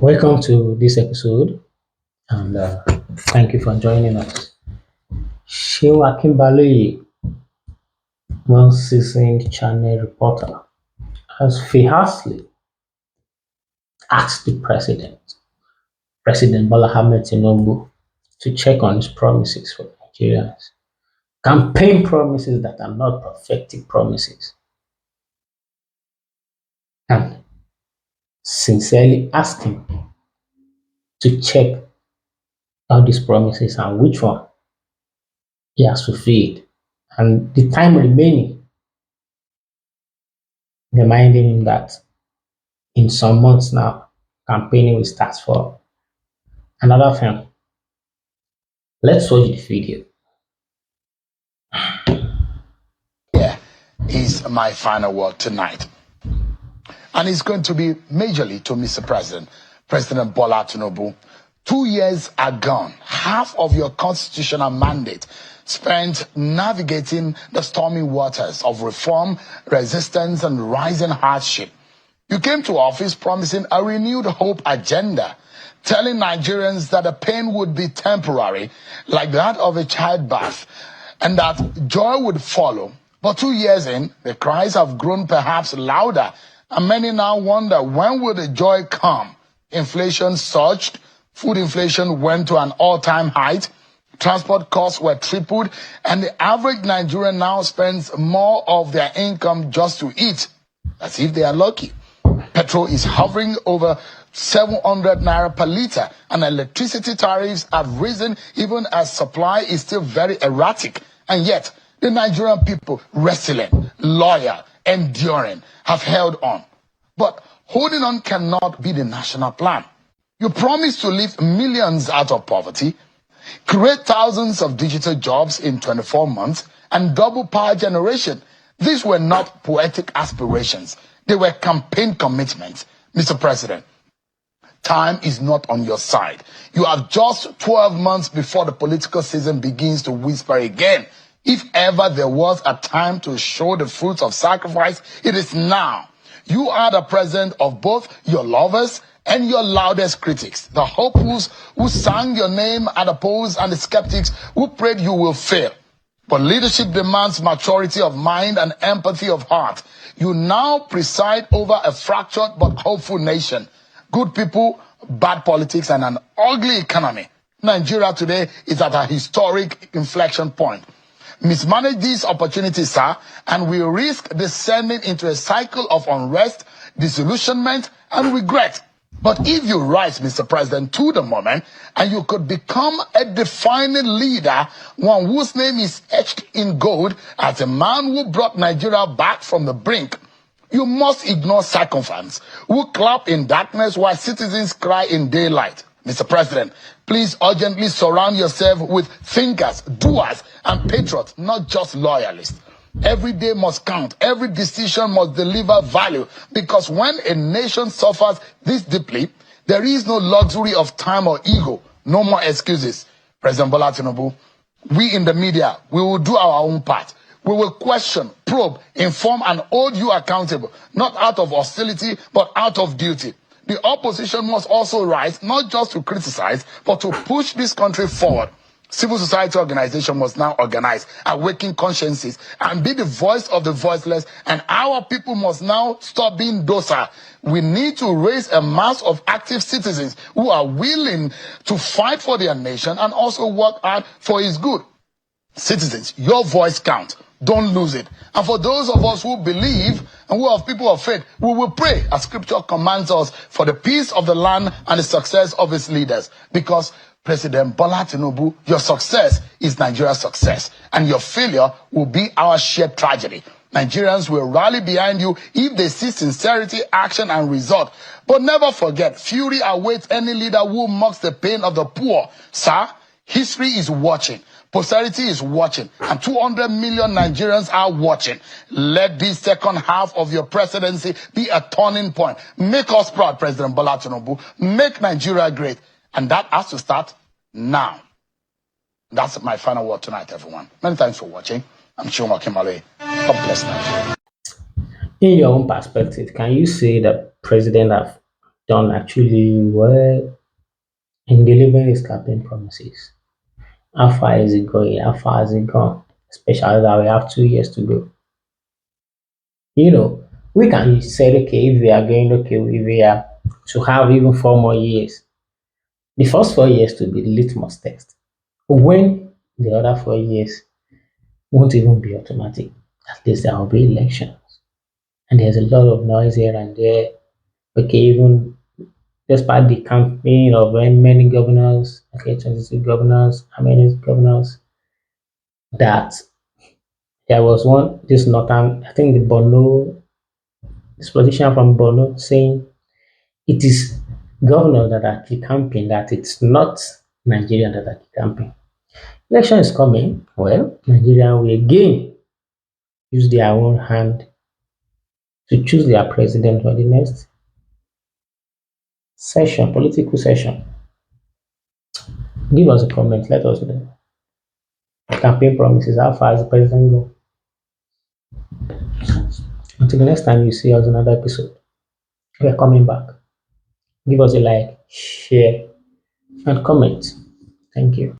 Welcome to this episode, and thank you for joining us. Seun Okinbaloye, well-seasoned channel reporter, has fiercely asked the President Bola Ahmed Tinubu, to check on his promises for Nigerians. Campaign promises that are not prophetic promises, and sincerely ask him to check out these promises and which one he has fulfilled, and the time remaining, reminding him that in some months now, campaigning will start for another film. Let's watch the video. Here is my final word tonight. And it's going to be majorly to Mr. President, President Bola Tinubu. 2 years are gone. Half of your constitutional mandate spent navigating the stormy waters of reform, resistance, and rising hardship. You came to office promising a renewed hope agenda, telling Nigerians that the pain would be temporary, like that of a childbirth, and that joy would follow. But 2 years in, the cries have grown perhaps louder, and many now wonder, when will the joy come? Inflation surged, food inflation went to an all-time height, transport costs were tripled, and the average Nigerian now spends more of their income just to eat, as if they are lucky. Petrol is hovering over 700 naira per litre, and electricity tariffs have risen even as supply is still very erratic. And yet, the Nigerian people, resilient, loyal, enduring, have held on. But holding on cannot be the national plan. You promised to lift millions out of poverty, create thousands of digital jobs in 24 months, and double power generation. These were not poetic aspirations. They were campaign commitments. Mr. President, time is not on your side. You have just 12 months before the political season begins to whisper again. If ever there was a time to show the fruits of sacrifice, it is now. You are the president of both your lovers and your loudest critics, the hopefuls who sang your name at the polls and the skeptics who prayed you will fail. But leadership demands maturity of mind and empathy of heart. You now preside over a fractured but hopeful nation. Good people, bad politics, and an ugly economy. Nigeria today is at a historic inflection point. Mismanage these opportunities, sir, and we risk descending into a cycle of unrest, disillusionment, and regret. But if you rise, Mr. President, to the moment, and you could become a defining leader, one whose name is etched in gold as a man who brought Nigeria back from the brink, you must ignore sycophants who clap in darkness while citizens cry in daylight. Mr. President, please urgently surround yourself with thinkers, doers, and patriots, not just loyalists. Every day must count. Every decision must deliver value. Because when a nation suffers this deeply, there is no luxury of time or ego. No more excuses. President Bola Tinubu, we in the media, we will do our own part. We will question, probe, inform, and hold you accountable, not out of hostility, but out of duty. The opposition must also rise, not just to criticize, but to push this country forward. Civil society organization must now organize, awaken consciences, and be the voice of the voiceless, and our people must now stop being docile. We need to raise a mass of active citizens who are willing to fight for their nation and also work hard for its good. Citizens, your voice counts. Don't lose it. And for those of us who believe and who are people of faith, we will pray, as scripture commands us, for the peace of the land and the success of its leaders. Because President Bola Tinubu, your success is Nigeria's success, and your failure will be our shared tragedy. Nigerians will rally behind you if they see sincerity, action, and result. But never forget, fury awaits any leader who mocks the pain of the poor. Sir, history is watching. Posterity is watching, and 200 million Nigerians are watching. Let this second half of your presidency be a turning point. Make us proud, President Bola Tinubu. Make Nigeria great. And that has to start now. That's my final word tonight, everyone. Many thanks for watching. I'm Seun Okinbaloye. God bless Nigeria. In your own perspective, can you say that President have done actually well in delivering his campaign promises? How far is it going? How far has it gone? Especially that we have 2 years to go. You know, we can say, okay, if we are going, okay, if we are to have even 4 more years, the first 4 years to be the litmus test. When the other 4 years won't even be automatic, at least there will be elections. And there's a lot of noise here and there. Okay, even despite the campaign of many governors, okay, 22 governors, how many governors, that there was one, this northern, I think the Borno, this politician from Borno saying it is governors that are campaigning, that it's not Nigeria that are campaigning. Election is coming. Well, Nigeria will again use their own hand to choose their president for the next session, political session. Give us a comment. Let us know. Campaign promises. How far is the president go? Until the next time you see us in another episode, we are coming back. Give us a like, share, and comment. Thank you.